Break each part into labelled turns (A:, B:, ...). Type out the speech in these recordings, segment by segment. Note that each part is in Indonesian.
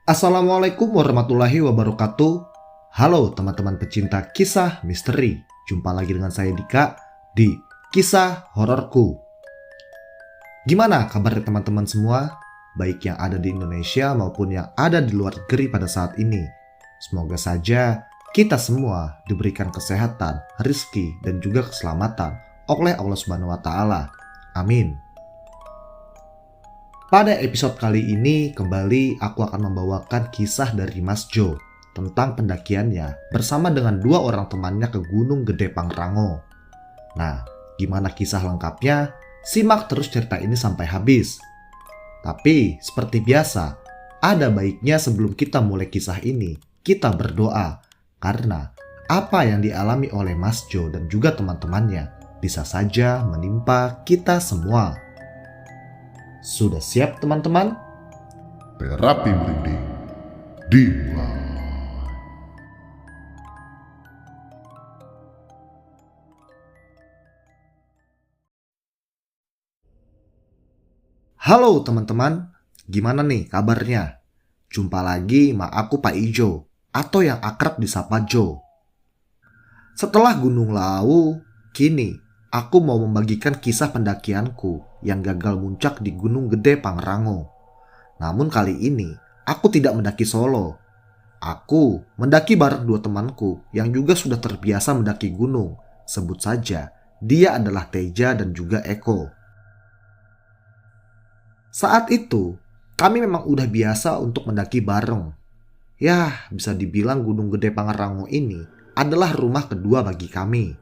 A: Assalamualaikum warahmatullahi wabarakatuh. Halo teman-teman pecinta kisah misteri. Jumpa lagi dengan saya Dika di Kisah Hororku. Gimana kabar teman-teman semua? Baik yang ada di Indonesia maupun yang ada di luar negeri pada saat ini. Semoga saja kita semua diberikan kesehatan, rezeki, dan juga keselamatan oleh Allah Subhanahu wa Ta'ala. Amin. Pada episode kali ini kembali aku akan membawakan kisah dari Mas Jo tentang pendakiannya bersama dengan dua orang temannya ke Gunung Gede Pangrango. Nah, gimana kisah lengkapnya? Simak terus cerita ini sampai habis. Tapi seperti biasa, ada baiknya sebelum kita mulai kisah ini, kita berdoa karena apa yang dialami oleh Mas Jo dan juga teman-temannya bisa saja menimpa kita semua. Sudah siap teman-teman?
B: Terapi merinding dimulai.
A: Halo teman-teman, gimana nih kabarnya? Jumpa lagi sama aku Pak Ijo, atau yang akrab disapa Jo. Setelah Gunung Lawu, kini aku mau membagikan kisah pendakianku yang gagal muncak di Gunung Gede Pangrango. Namun kali ini, aku tidak mendaki solo. Aku mendaki bareng dua temanku yang juga sudah terbiasa mendaki gunung. Sebut saja, dia adalah Teja dan juga Eko. Saat itu, kami memang udah biasa untuk mendaki bareng. Ya, bisa dibilang Gunung Gede Pangrango ini adalah rumah kedua bagi kami.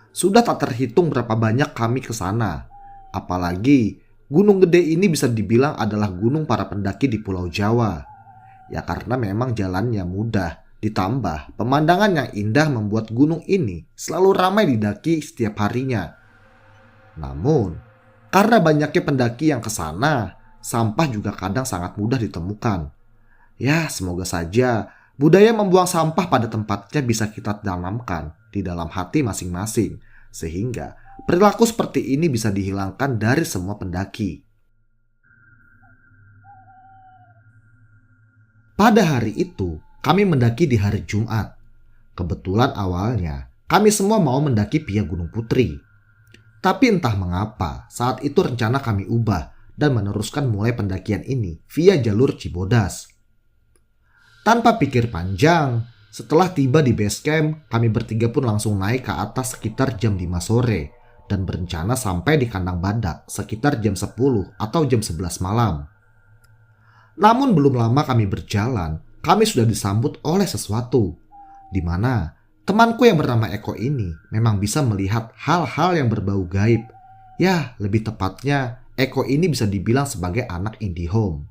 A: Sudah tak terhitung berapa banyak kami ke sana. Apalagi Gunung Gede ini bisa dibilang adalah gunung para pendaki di Pulau Jawa. Ya karena memang jalannya mudah, ditambah pemandangan yang indah membuat gunung ini selalu ramai didaki setiap harinya. Namun, karena banyaknya pendaki yang ke sana, sampah juga kadang sangat mudah ditemukan. Ya, semoga saja budaya membuang sampah pada tempatnya bisa kita tanamkan di dalam hati masing-masing, sehingga perilaku seperti ini bisa dihilangkan dari semua pendaki. Pada hari itu, kami mendaki di hari Jumat. Kebetulan awalnya, kami semua mau mendaki via Gunung Putri. Tapi entah mengapa, saat itu rencana kami ubah dan meneruskan mulai pendakian ini via jalur Cibodas. Tanpa pikir panjang, setelah tiba di base camp, kami bertiga pun langsung naik ke atas sekitar jam 5 sore dan berencana sampai di kandang badak sekitar jam 10 atau jam 11 malam. Namun belum lama kami berjalan, kami sudah disambut oleh sesuatu, di mana temanku yang bernama Eko ini memang bisa melihat hal-hal yang berbau gaib. Ya, lebih tepatnya Eko ini bisa dibilang sebagai anak IndiHome.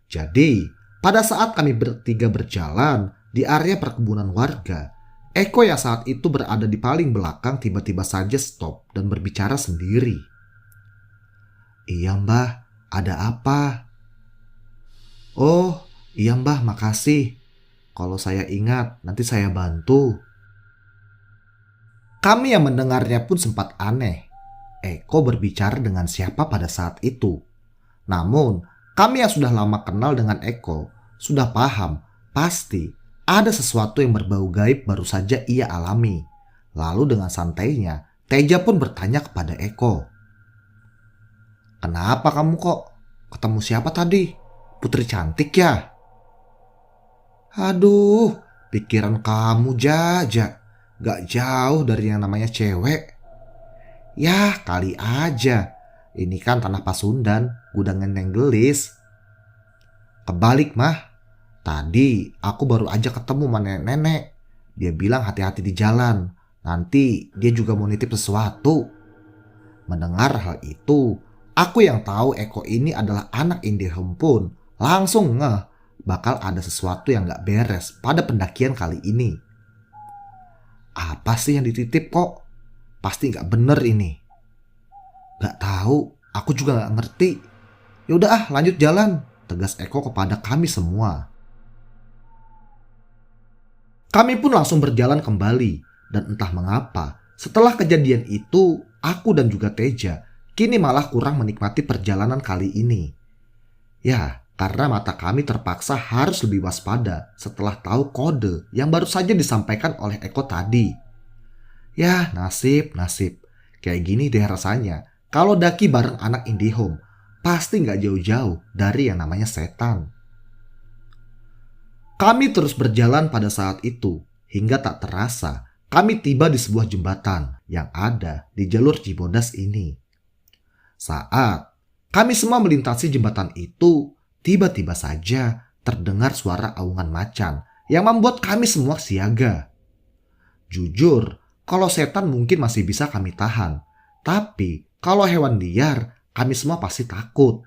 A: Jadi, pada saat kami bertiga berjalan di area perkebunan warga, Eko yang saat itu berada di paling belakang tiba-tiba saja stop dan berbicara sendiri. "Iya mbah, ada apa?" "Oh, iya mbah, makasih. Kalau saya ingat, nanti saya bantu." Kami yang mendengarnya pun sempat aneh. Eko berbicara dengan siapa pada saat itu? Namun, kami yang sudah lama kenal dengan Eko sudah paham pasti ada sesuatu yang berbau gaib baru saja ia alami. Lalu dengan santainya, Teja pun bertanya kepada Eko. "Kenapa kamu kok? Ketemu siapa tadi? Putri cantik ya?" "Aduh, pikiran kamu Jaja. Gak jauh dari yang namanya cewek." "Yah, kali aja. Ini kan tanah Pasundan, gudangan yang gelis." "Kebalik mah. Tadi aku baru aja ketemu sama nenek-nenek. Dia bilang hati-hati di jalan. Nanti dia juga mau nitip sesuatu." Mendengar hal itu, aku yang tahu Eko ini adalah anak IndiHome pun langsung ngeh bakal ada sesuatu yang gak beres pada pendakian kali ini. Apa sih yang dititip kok? Pasti gak bener ini. "Gak tahu, aku juga gak ngerti." "Yaudah ah, lanjut jalan," tegas Eko kepada kami semua. Kami pun langsung berjalan kembali, dan entah mengapa, setelah kejadian itu, aku dan juga Teja kini malah kurang menikmati perjalanan kali ini. Ya, karena mata kami terpaksa harus lebih waspada setelah tahu kode yang baru saja disampaikan oleh Eko tadi. Ya, nasib. Kayak gini deh rasanya kalau daki bareng anak IndiHome. Pasti nggak jauh-jauh dari yang namanya setan. Kami terus berjalan pada saat itu, hingga tak terasa kami tiba di sebuah jembatan yang ada di jalur Cibodas ini. Saat kami semua melintasi jembatan itu, tiba-tiba saja terdengar suara aungan macan yang membuat kami semua siaga. Jujur, kalau setan mungkin masih bisa kami tahan, tapi kalau hewan liar, kami semua pasti takut.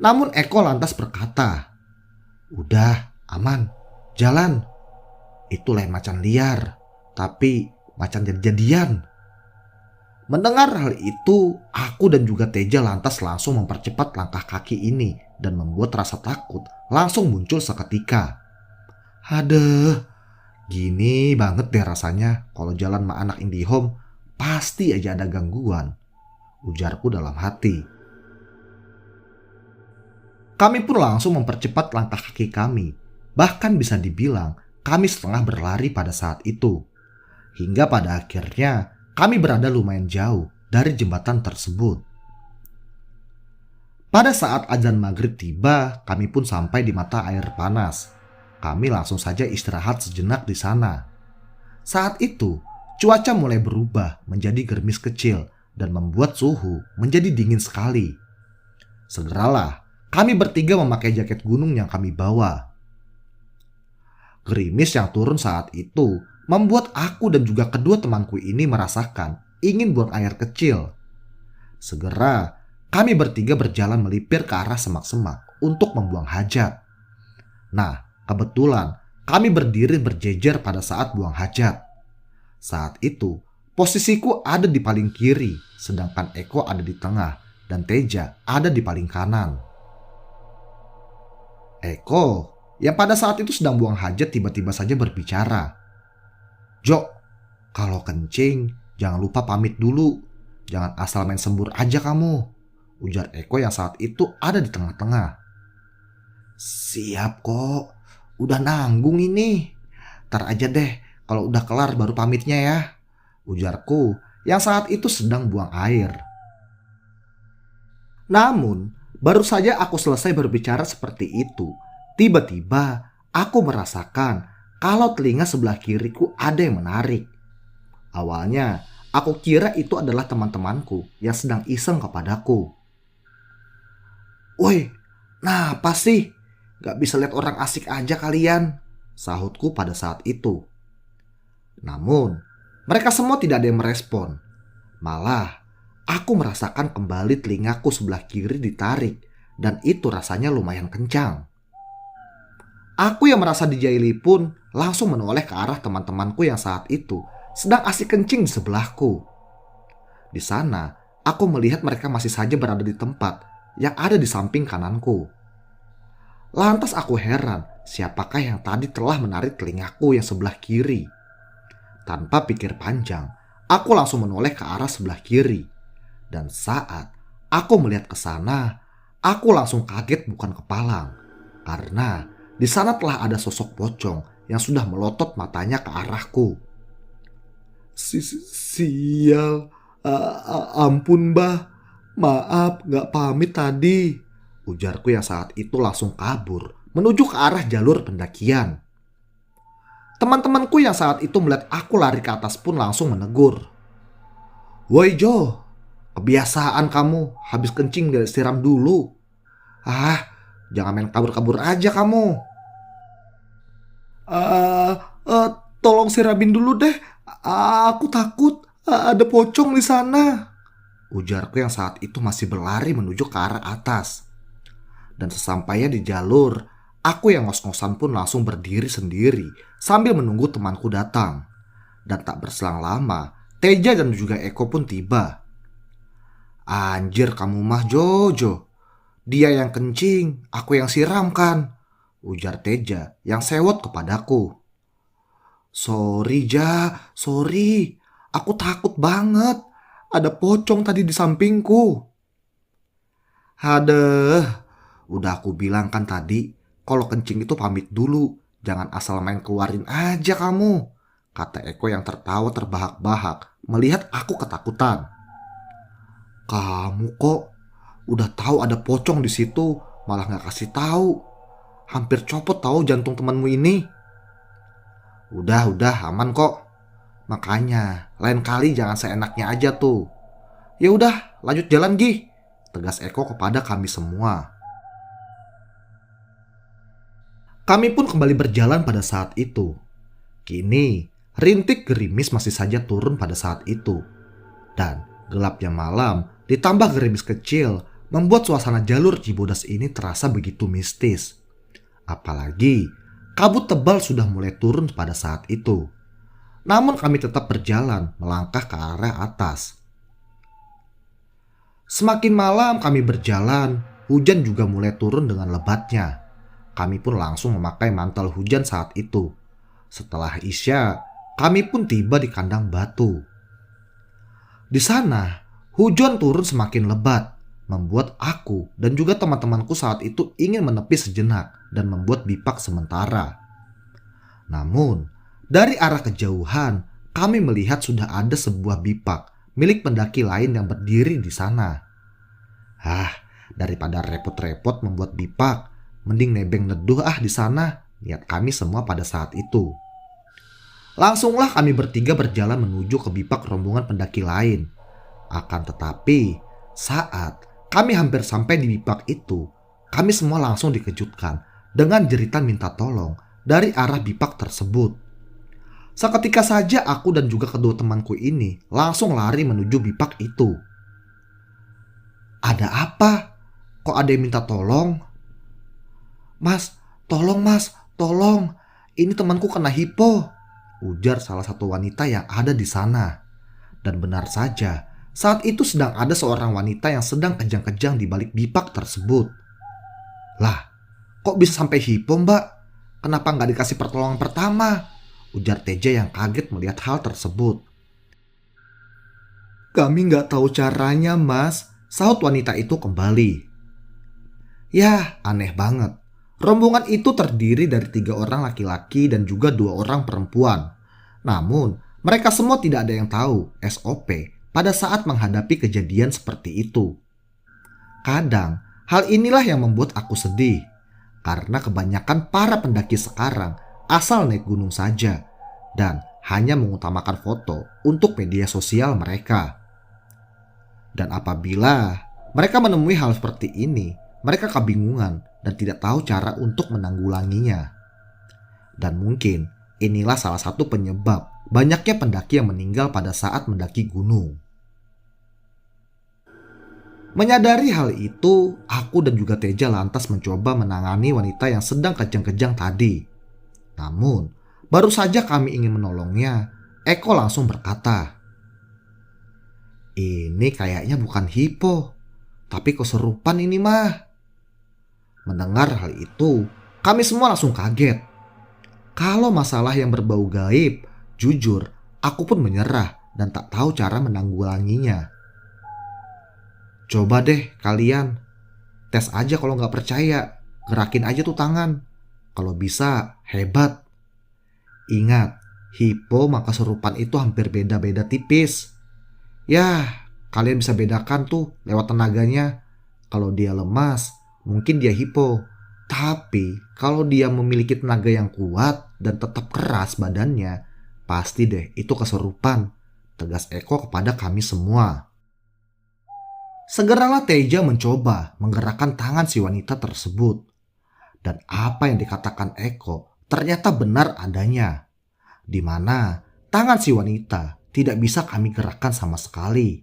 A: Namun Eko lantas berkata, "Udah, aman, jalan. Itu lain macan liar, tapi macan jadi-jadian." Mendengar hal itu, aku dan juga Teja lantas langsung mempercepat langkah kaki ini dan membuat rasa takut langsung muncul seketika. Aduh, gini banget deh rasanya kalau jalan sama anak IndiHome, pasti aja ada gangguan, ujarku dalam hati. Kami pun langsung mempercepat langkah kaki kami. Bahkan bisa dibilang kami setengah berlari pada saat itu. Hingga pada akhirnya kami berada lumayan jauh dari jembatan tersebut. Pada saat azan maghrib tiba, kami pun sampai di mata air panas. Kami langsung saja istirahat sejenak di sana. Saat itu, cuaca mulai berubah menjadi gerimis kecil dan membuat suhu menjadi dingin sekali. Segeralah, kami bertiga memakai jaket gunung yang kami bawa. Gerimis yang turun saat itu membuat aku dan juga kedua temanku ini merasakan ingin buang air kecil. Segera, kami bertiga berjalan melipir ke arah semak-semak untuk membuang hajat. Nah, kebetulan kami berdiri berjejer pada saat buang hajat. Saat itu, posisiku ada di paling kiri, sedangkan Eko ada di tengah dan Teja ada di paling kanan. Eko yang pada saat itu sedang buang hajat tiba-tiba saja berbicara. "Jok, kalau kencing jangan lupa pamit dulu. Jangan asal main sembur aja kamu," ujar Eko yang saat itu ada di tengah-tengah. "Siap kok, udah nanggung ini. Ntar aja deh, kalau udah kelar baru pamitnya ya," ujarku yang saat itu sedang buang air. Namun, baru saja aku selesai berbicara seperti itu, tiba-tiba aku merasakan kalau telinga sebelah kiriku ada yang menarik. Awalnya, aku kira itu adalah teman-temanku yang sedang iseng kepadaku. "Woi, napa sih? Gak bisa lihat orang asik aja kalian," sahutku pada saat itu. Namun, mereka semua tidak ada yang merespon. Malah, aku merasakan kembali telingaku sebelah kiri ditarik dan itu rasanya lumayan kencang. Aku yang merasa dijaili pun langsung menoleh ke arah teman-temanku yang saat itu sedang asik kencing di sebelahku. Di sana, aku melihat mereka masih saja berada di tempat yang ada di samping kananku. Lantas aku heran siapakah yang tadi telah menarik telingaku yang sebelah kiri. Tanpa pikir panjang, aku langsung menoleh ke arah sebelah kiri. Dan saat aku melihat ke sana, aku langsung kaget bukan kepalang. Karena di sana telah ada sosok pocong yang sudah melotot matanya ke arahku. Sial, ampun mbah, maaf gak pamit tadi," ujarku yang saat itu langsung kabur menuju ke arah jalur pendakian. Teman-temanku yang saat itu melihat aku lari ke atas pun langsung menegur. "Woi Jo, kebiasaan kamu habis kencing gak siram dulu. Jangan main kabur-kabur aja kamu." Tolong siramin dulu deh. Aku takut ada pocong di sana," ujarku yang saat itu masih berlari menuju ke arah atas. Dan sesampainya di jalur, aku yang ngos-ngosan pun langsung berdiri sendiri sambil menunggu temanku datang. Dan tak berselang lama, Teja dan juga Eko pun tiba. "Anjir kamu mah Jojo. Dia yang kencing, aku yang siramkan," ujar Teja yang sewot kepadaku. "Sorry Ja, sorry. Aku takut banget. Ada pocong tadi di sampingku." "Hadeh, Udah aku bilang kan tadi, kalau kencing itu pamit dulu. Jangan asal main keluarin aja kamu, kata Eko yang tertawa terbahak-bahak melihat aku ketakutan. Kamu kok udah tahu ada pocong di situ, malah nggak kasih tahu. Hampir copot tahu jantung temanmu ini. Udah aman kok. Makanya lain kali jangan seenaknya aja tuh. Ya udah, lanjut jalan Gi, tegas Eko kepada kami semua. Kami pun kembali berjalan pada saat itu. Kini, rintik gerimis masih saja turun pada saat itu. Dan gelapnya malam ditambah gerimis kecil membuat suasana jalur Cibodas ini terasa begitu mistis. Apalagi kabut tebal sudah mulai turun pada saat itu. Namun kami tetap berjalan melangkah ke arah atas. Semakin malam kami berjalan, hujan juga mulai turun dengan lebatnya. Kami pun langsung memakai mantel hujan saat itu. Setelah Isya, kami pun tiba di kandang batu. Di sana, hujan turun semakin lebat, membuat aku dan juga teman-temanku saat itu ingin menepi sejenak dan membuat bipak sementara. Namun, dari arah kejauhan, kami melihat sudah ada sebuah bipak milik pendaki lain yang berdiri di sana. Daripada repot-repot membuat bipak, mending nebeng neduh di sana, lihat kami semua pada saat itu. Langsunglah kami bertiga berjalan menuju ke bipak rombongan pendaki lain. Akan tetapi, saat kami hampir sampai di bipak itu, kami semua langsung dikejutkan dengan jeritan minta tolong dari arah bipak tersebut. Seketika saja aku dan juga kedua temanku ini langsung lari menuju bipak itu. Ada apa? Kok ada yang minta tolong? Mas, tolong. Ini temanku kena hipo, ujar salah satu wanita yang ada di sana. Dan benar saja, saat itu sedang ada seorang wanita yang sedang kejang-kejang di balik bipak tersebut. Lah, kok bisa sampai hipo mbak? Kenapa nggak dikasih pertolongan pertama? Ujar Teja yang kaget melihat hal tersebut. Kami nggak tahu caranya mas, sahut wanita itu kembali. Ya, aneh banget. Rombongan itu terdiri dari 3 orang laki-laki dan juga 2 orang perempuan. Namun, mereka semua tidak ada yang tahu SOP pada saat menghadapi kejadian seperti itu. Kadang, hal inilah yang membuat aku sedih. Karena kebanyakan para pendaki sekarang asal naik gunung saja dan hanya mengutamakan foto untuk media sosial mereka. Dan apabila mereka menemui hal seperti ini, mereka kebingungan dan tidak tahu cara untuk menanggulanginya. Dan mungkin inilah salah satu penyebab banyaknya pendaki yang meninggal pada saat mendaki gunung. Menyadari hal itu, aku dan juga Teja lantas mencoba menangani wanita yang sedang kejang-kejang tadi. Namun, baru saja kami ingin menolongnya, Eko langsung berkata, "Ini kayaknya bukan hipo, tapi kesurupan ini mah." Mendengar hal itu, kami semua langsung kaget. Kalau masalah yang berbau gaib, jujur, aku pun menyerah dan tak tahu cara menanggulanginya. Coba deh kalian, tes aja kalau nggak percaya, gerakin aja tuh tangan. Kalau bisa, hebat. Ingat, hipo maka kesurupan itu hampir beda-beda tipis. Ya, kalian bisa bedakan tuh lewat tenaganya. Kalau dia lemas, mungkin dia hipo. Tapi kalau dia memiliki tenaga yang kuat dan tetap keras badannya, pasti deh itu kesurupan, tegas Eko kepada kami semua. Segeralah Teja mencoba menggerakkan tangan si wanita tersebut. Dan apa yang dikatakan Eko ternyata benar adanya. Di mana tangan si wanita tidak bisa kami gerakkan sama sekali.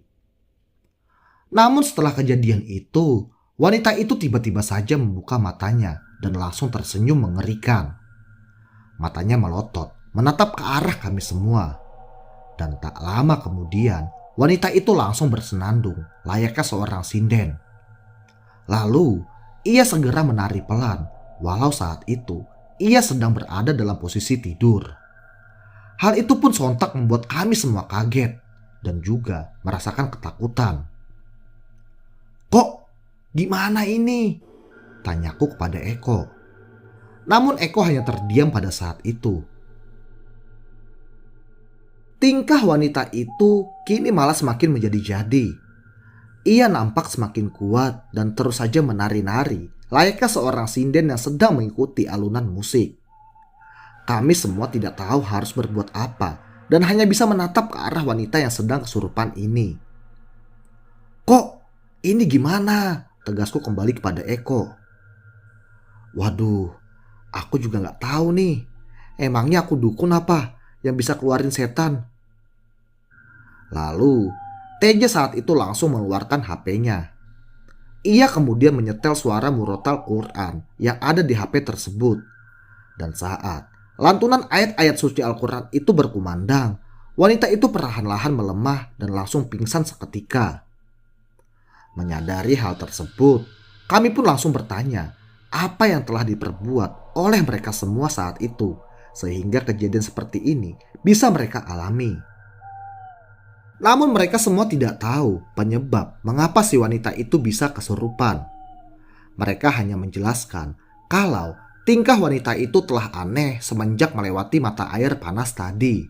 A: Namun setelah kejadian itu, wanita itu tiba-tiba saja membuka matanya dan langsung tersenyum mengerikan. Matanya melotot, menatap ke arah kami semua. Dan tak lama kemudian, wanita itu langsung bersenandung layaknya seorang sinden. Lalu, ia segera menari pelan, walau saat itu ia sedang berada dalam posisi tidur. Hal itu pun sontak membuat kami semua kaget dan juga merasakan ketakutan. Kok gimana ini? Tanyaku kepada Eko. Namun Eko hanya terdiam pada saat itu. Tingkah wanita itu kini malah semakin menjadi-jadi. Ia nampak semakin kuat dan terus saja menari-nari layaknya seorang sinden yang sedang mengikuti alunan musik. Kami semua tidak tahu harus berbuat apa dan hanya bisa menatap ke arah wanita yang sedang kesurupan ini. "Kok ini gimana?" tegasku kembali kepada Eko. "Waduh, aku juga gak tahu nih. Emangnya aku dukun apa yang bisa keluarin setan?" Lalu Teja saat itu langsung mengeluarkan HP-nya. Ia kemudian menyetel suara murotal Quran yang ada di HP tersebut. Dan saat lantunan ayat-ayat suci Al-Quran itu berkumandang, wanita itu perlahan-lahan melemah dan langsung pingsan seketika. Menyadari hal tersebut, kami pun langsung bertanya apa yang telah diperbuat oleh mereka semua saat itu, sehingga kejadian seperti ini bisa mereka alami. Namun mereka semua tidak tahu penyebab mengapa si wanita itu bisa kesurupan. Mereka hanya menjelaskan kalau tingkah wanita itu telah aneh semenjak melewati mata air panas tadi.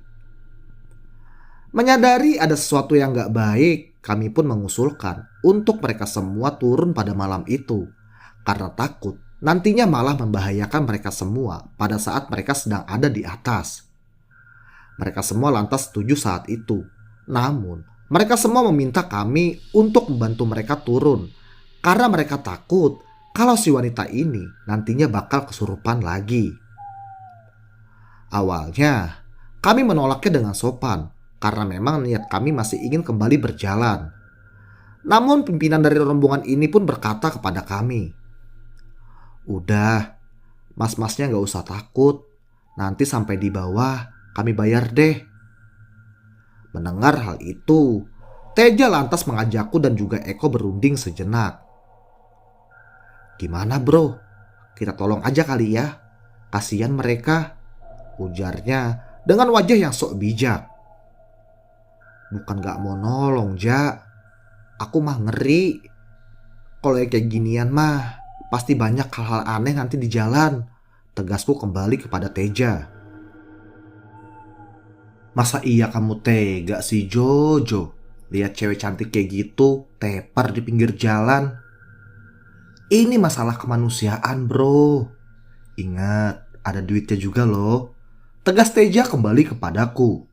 A: Menyadari ada sesuatu yang gak baik, kami pun mengusulkan untuk mereka semua turun pada malam itu, karena takut nantinya malah membahayakan mereka semua pada saat mereka sedang ada di atas. Mereka semua lantas setuju saat itu. Namun mereka semua meminta kami untuk membantu mereka turun, karena mereka takut kalau si wanita ini nantinya bakal kesurupan lagi. Awalnya kami menolaknya dengan sopan, karena memang niat kami masih ingin kembali berjalan. Namun pimpinan dari rombongan ini pun berkata kepada kami, "Udah, mas-masnya gak usah takut. Nanti sampai di bawah kami bayar deh." Mendengar hal itu, Teja lantas mengajakku dan juga Eko berunding sejenak. "Gimana bro? Kita tolong aja kali ya. Kasihan mereka," ujarnya dengan wajah yang sok bijak. "Bukan gak mau nolong, Ja. Aku mah ngeri. Kalau kayak ginian mah pasti banyak hal-hal aneh nanti di jalan," tegasku kembali kepada Teja. "Masa iya kamu tega sih Jojo? Lihat cewek cantik kayak gitu tepar di pinggir jalan. Ini masalah kemanusiaan bro. Ingat, ada duitnya juga loh," tegas Teja kembali kepadaku.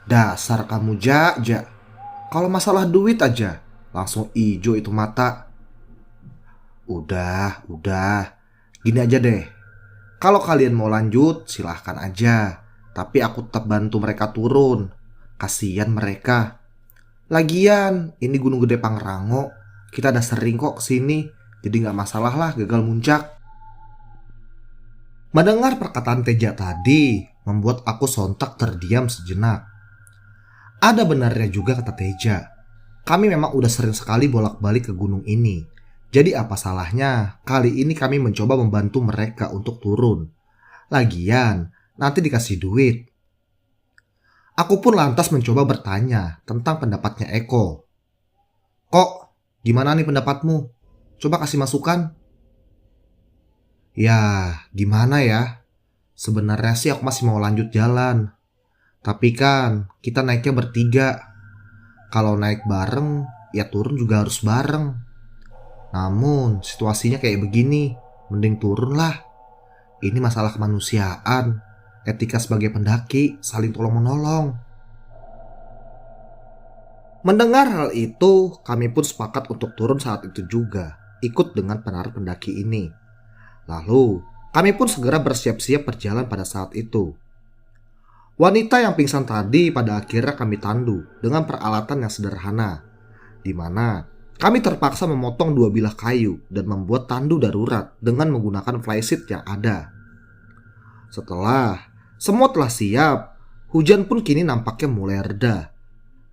A: "Dasar kamu Ja. Kalau masalah duit aja langsung ijo itu mata." Udah. Gini aja deh. Kalau kalian mau lanjut silahkan aja. Tapi aku tetap bantu mereka turun. Kasihan mereka. Lagian ini Gunung Gede Pangrango. Kita udah sering kok kesini. Jadi gak masalah lah gagal muncak. Mendengar perkataan Teja tadi membuat aku sontak terdiam sejenak. Ada benarnya juga kata Teja. Kami memang udah sering sekali bolak-balik ke gunung ini. Jadi apa salahnya kali ini kami mencoba membantu mereka untuk turun. Lagian nanti dikasih duit. Aku pun lantas mencoba bertanya tentang pendapatnya Eko. "Kok, gimana nih pendapatmu? Coba kasih masukan." "Ya, gimana ya? Sebenarnya sih aku masih mau lanjut jalan. Tapi kan kita naiknya bertiga. Kalau naik bareng, ya turun juga harus bareng. Namun situasinya kayak begini, mending turun lah. Ini masalah kemanusiaan. Etika sebagai pendaki, saling tolong-menolong." Mendengar hal itu, kami pun sepakat untuk turun saat itu juga, ikut dengan para pendaki ini. Lalu, kami pun segera bersiap-siap berjalan pada saat itu. Wanita yang pingsan tadi pada akhirnya kami tandu dengan peralatan yang sederhana, di mana kami terpaksa memotong 2 bilah kayu dan membuat tandu darurat dengan menggunakan flysheet yang ada. Setelah semua telah siap, hujan pun kini nampaknya mulai reda.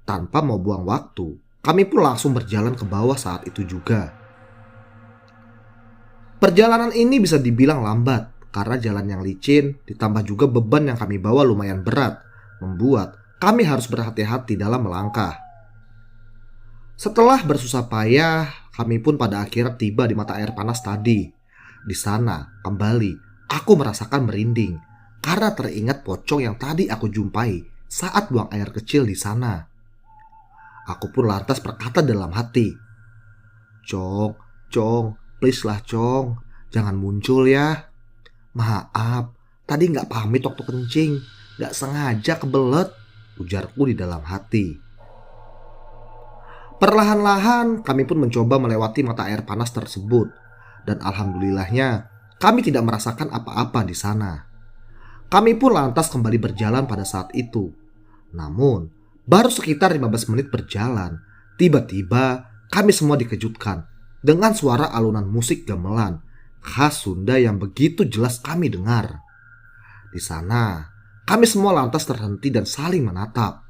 A: Tanpa mau buang waktu, kami pun langsung berjalan ke bawah saat itu juga. Perjalanan ini bisa dibilang lambat karena jalan yang licin ditambah juga beban yang kami bawa lumayan berat, membuat kami harus berhati-hati dalam melangkah. Setelah bersusah payah, kami pun pada akhirnya tiba di mata air panas tadi. Di sana, kembali, aku merasakan merinding karena teringat pocong yang tadi aku jumpai saat buang air kecil di sana. Aku pun lantas berkata dalam hati, "Cong, Cong, please lah Cong, jangan muncul ya. Maaf, tadi gak pamit waktu kencing, gak sengaja kebelet," ujarku di dalam hati. Perlahan-lahan kami pun mencoba melewati mata air panas tersebut, dan alhamdulillahnya kami tidak merasakan apa-apa di sana. Kami pun lantas kembali berjalan pada saat itu. Namun, baru sekitar 15 menit berjalan, tiba-tiba kami semua dikejutkan dengan suara alunan musik gamelan khas Sunda yang begitu jelas kami dengar. Di sana, kami semua lantas terhenti dan saling menatap.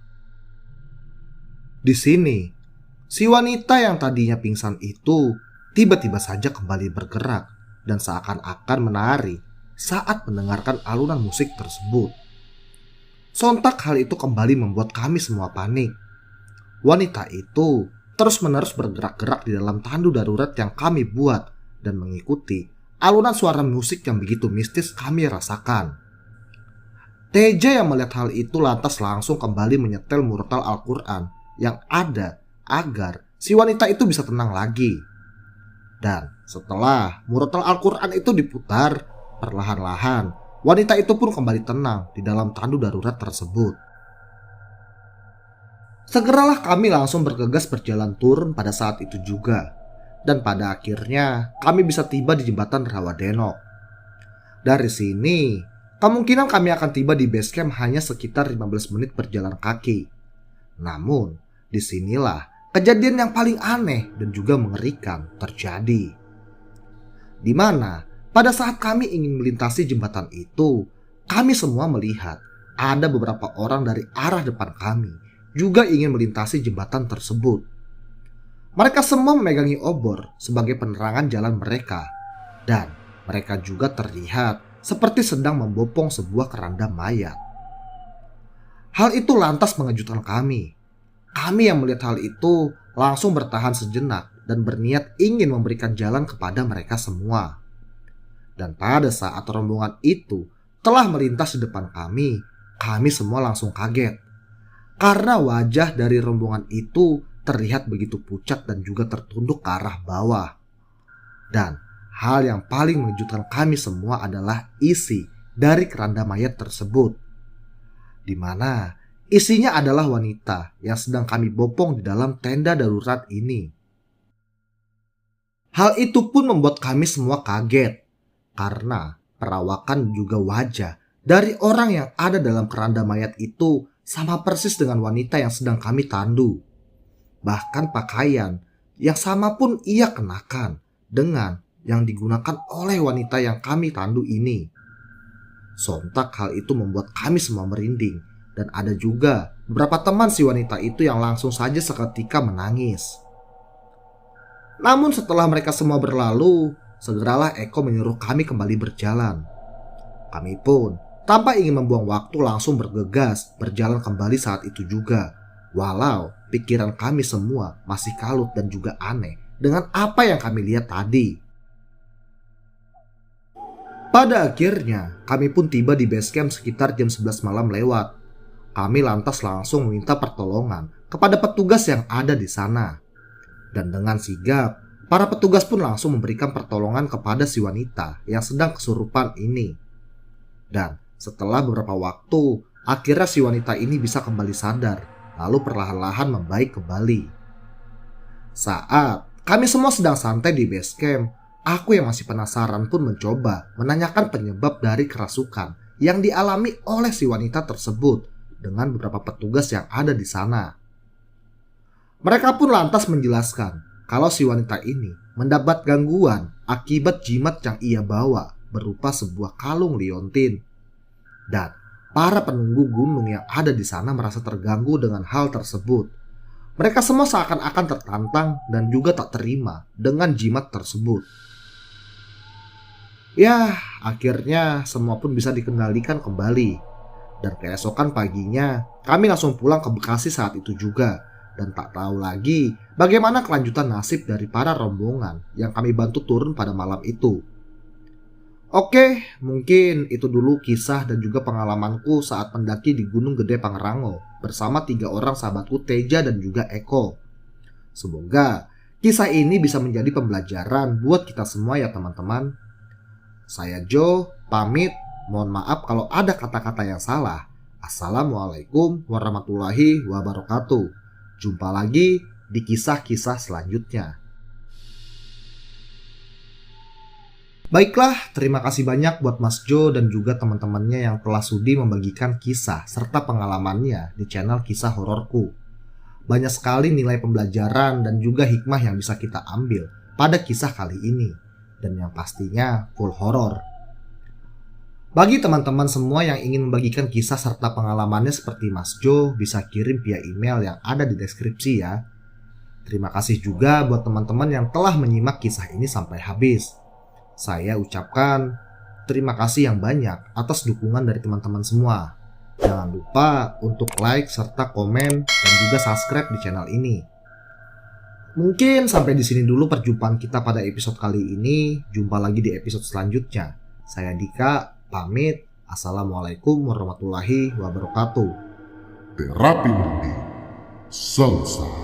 A: Di sini, si wanita yang tadinya pingsan itu tiba-tiba saja kembali bergerak dan seakan-akan menari saat mendengarkan alunan musik tersebut. Sontak hal itu kembali membuat kami semua panik. Wanita itu terus-menerus bergerak-gerak di dalam tandu darurat yang kami buat dan mengikuti alunan suara musik yang begitu mistis kami rasakan. Teja yang melihat hal itu lantas langsung kembali menyetel murotal Al-Quran yang ada agar si wanita itu bisa tenang lagi. Dan setelah murotal Al-Quran itu diputar, perlahan-lahan wanita itu pun kembali tenang di dalam tandu darurat tersebut. Segeralah kami langsung bergegas berjalan turun pada saat itu juga. Dan pada akhirnya kami bisa tiba di jembatan Rawadenok. Dari sini, kemungkinan kami akan tiba di base camp hanya sekitar 15 menit berjalan kaki. Namun, disinilah kejadian yang paling aneh dan juga mengerikan terjadi. Di mana pada saat kami ingin melintasi jembatan itu, kami semua melihat ada beberapa orang dari arah depan kami juga ingin melintasi jembatan tersebut. Mereka semua memegangi obor sebagai penerangan jalan mereka, dan mereka juga terlihat seperti sedang membopong sebuah keranda mayat. Hal itu lantas mengejutkan kami. Kami yang melihat hal itu langsung bertahan sejenak dan berniat ingin memberikan jalan kepada mereka semua. Dan pada saat rombongan itu telah melintas di depan kami semua langsung kaget. Karena wajah dari rombongan itu terlihat begitu pucat dan juga tertunduk ke arah bawah. Dan hal yang paling mengejutkan kami semua adalah isi dari keranda mayat tersebut, di mana isinya adalah wanita yang sedang kami bopong di dalam tenda darurat ini. Hal itu pun membuat kami semua kaget, karena perawakan juga wajah dari orang yang ada dalam keranda mayat itu sama persis dengan wanita yang sedang kami tandu. Bahkan pakaian yang sama pun ia kenakan dengan yang digunakan oleh wanita yang kami tandu ini. Sontak hal itu membuat kami semua merinding, dan ada juga beberapa teman si wanita itu yang langsung saja seketika menangis. Namun setelah mereka semua berlalu, segeralah Eko menyuruh kami kembali berjalan. Kami pun tanpa ingin membuang waktu langsung bergegas berjalan kembali saat itu juga. Walau pikiran kami semua masih kalut dan juga aneh dengan apa yang kami lihat tadi. Pada akhirnya kami pun tiba di base camp sekitar jam 11 malam lewat. Kami lantas langsung meminta pertolongan kepada petugas yang ada di sana. Dan dengan sigap, para petugas pun langsung memberikan pertolongan kepada si wanita yang sedang kesurupan ini. Dan setelah beberapa waktu, akhirnya si wanita ini bisa kembali sadar, lalu perlahan-lahan membaik kembali. Saat kami semua sedang santai di base camp, aku yang masih penasaran pun mencoba menanyakan penyebab dari kerasukan yang dialami oleh si wanita tersebut dengan beberapa petugas yang ada di sana. Mereka pun lantas menjelaskan kalau si wanita ini mendapat gangguan akibat jimat yang ia bawa berupa sebuah kalung liontin. Dan para penunggu gunung yang ada di sana merasa terganggu dengan hal tersebut. Mereka semua seakan-akan tertantang dan juga tak terima dengan jimat tersebut. Ya, akhirnya semua pun bisa dikendalikan kembali. Dan keesokan paginya, kami langsung pulang ke Bekasi saat itu juga. dan tak tahu lagi bagaimana kelanjutan nasib dari para rombongan yang kami bantu turun pada malam itu. Oke, mungkin itu dulu kisah dan juga pengalamanku saat mendaki di Gunung Gede Pangrango bersama 3 orang sahabatku Teja dan juga Eko. Semoga kisah ini bisa menjadi pembelajaran buat kita semua ya teman-teman. Saya Joe, pamit. Mohon maaf kalau ada kata-kata yang salah. Assalamualaikum warahmatullahi wabarakatuh. Jumpa lagi di kisah-kisah selanjutnya. Baiklah, terima kasih banyak buat Mas Jo dan juga teman-temannya yang telah sudi membagikan kisah serta pengalamannya di channel Kisah Hororku. Banyak sekali nilai pembelajaran dan juga hikmah yang bisa kita ambil pada kisah kali ini. Dan yang pastinya full horor. Bagi teman-teman semua yang ingin membagikan kisah serta pengalamannya seperti Mas Jo, bisa kirim via email yang ada di deskripsi ya. Terima kasih juga buat teman-teman yang telah menyimak kisah ini sampai habis. Saya ucapkan terima kasih yang banyak atas dukungan dari teman-teman semua. Jangan lupa untuk like serta komen dan juga subscribe di channel ini. Mungkin sampai di sini dulu perjumpaan kita pada episode kali ini. Jumpa lagi di episode selanjutnya. Saya Dika, pamit. Assalamualaikum warahmatullahi wabarakatuh.
B: Terapi merinding selesai.